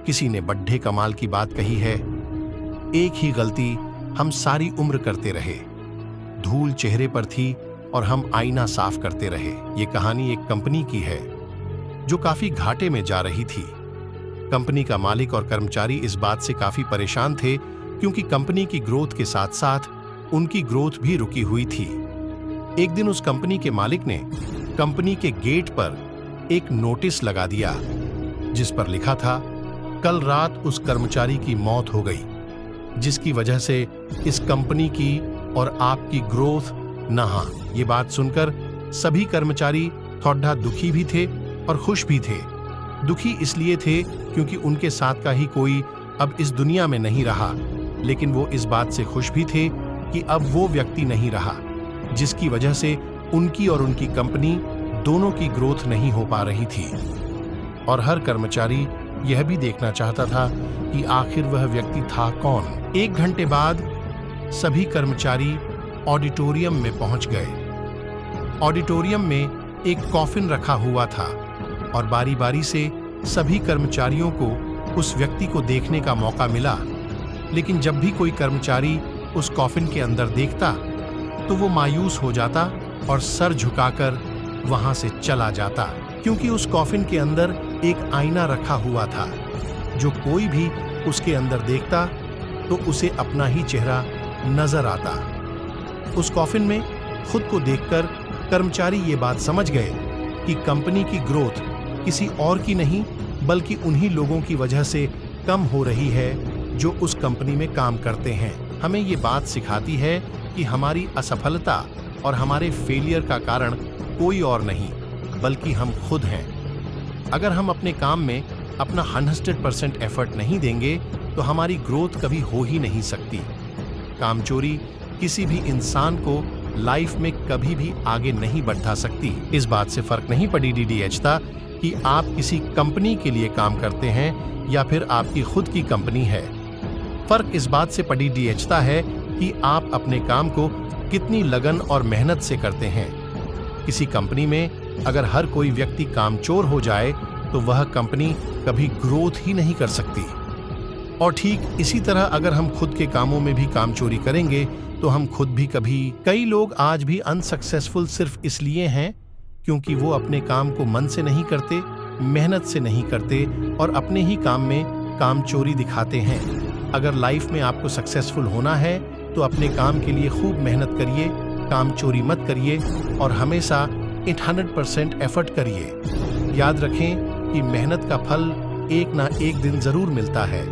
किसी ने बड्ढे कमाल की बात कही है। एक ही गलती हम सारी उम्र करते रहे, धूल चेहरे पर थी और हम आईना साफ करते रहे। ये कहानी एक कंपनी की है जो काफी घाटे में जा रही थी। कंपनी का मालिक और कर्मचारी इस बात से काफी परेशान थे क्योंकि कंपनी की ग्रोथ के साथ साथ उनकी ग्रोथ भी रुकी हुई थी। एक दिन उस कंपनी के मालिक ने कंपनी के गेट पर एक नोटिस लगा दिया जिस पर लिखा था, कल रात उस कर्मचारी की मौत हो गई जिसकी वजह से इस कंपनी की और आपकी ग्रोथ नहा। ये बात सुनकर सभी कर्मचारी थोड़ा दुखी भी थे और खुश भी थे। दुखी इसलिए थे क्योंकि उनके साथ का ही कोई अब इस दुनिया में नहीं रहा, लेकिन वो इस बात से खुश भी थे कि अब वो व्यक्ति नहीं रहा जिसकी वजह से उनकी और उनकी कंपनी दोनों की ग्रोथ नहीं हो पा रही थी। और हर कर्मचारी यह भी देखना चाहता था कि आखिर वह व्यक्ति था कौन। 1 घंटे बाद सभी कर्मचारी ऑडिटोरियम में पहुंच गए। ऑडिटोरियम में एक कॉफिन रखा हुआ था और बारी बारी से सभी कर्मचारियों को उस व्यक्ति को देखने का मौका मिला, लेकिन जब भी कोई कर्मचारी उस कॉफिन के अंदर देखता तो वो मायूस हो जाता और सर झुकाकर वहां से चला जाता, क्योंकि उस कॉफिन के अंदर एक आईना रखा हुआ था। जो कोई भी उसके अंदर देखता तो उसे अपना ही चेहरा नजर आता। उस कॉफिन में खुद को देखकर कर्मचारी ये बात समझ गए कि कंपनी की ग्रोथ किसी और की नहीं बल्कि उन्हीं लोगों की वजह से कम हो रही है जो उस कंपनी में काम करते हैं। हमें ये बात सिखाती है कि हमारी असफलता और हमारे फेलियर का कारण कोई और नहीं बल्कि हम खुद हैं। अगर हम अपने काम में अपना 100% एफर्ट नहीं देंगे तो हमारी ग्रोथ कभी हो ही नहीं सकती। कामचोरी किसी भी इंसान को लाइफ में कभी भी आगे नहीं बढ़ा सकती। इस बात से फर्क नहीं पड़ी DDHता कि आप किसी कंपनी के लिए काम करते हैं या फिर आपकी खुद की कंपनी है। फर्क इस बात से पड़ी DDHता है कि आप अपने काम को कितनी लगन और मेहनत से करते हैं। किसी कंपनी में अगर हर कोई व्यक्ति कामचोर हो जाए तो वह कंपनी कभी ग्रोथ ही नहीं कर सकती। और ठीक इसी तरह अगर हम खुद के कामों में भी कामचोरी करेंगे तो हम खुद भी कभी। कई लोग आज भी अनसक्सेसफुल सिर्फ इसलिए हैं क्योंकि वो अपने काम को मन से नहीं करते, मेहनत से नहीं करते और अपने ही काम में कामचोरी दिखाते हैं। अगर लाइफ में आपको सक्सेसफुल होना है तो अपने काम के लिए खूब मेहनत करिए, कामचोरी मत करिए और हमेशा 100% एफर्ट करिए। याद रखें कि मेहनत का फल एक ना एक दिन जरूर मिलता है।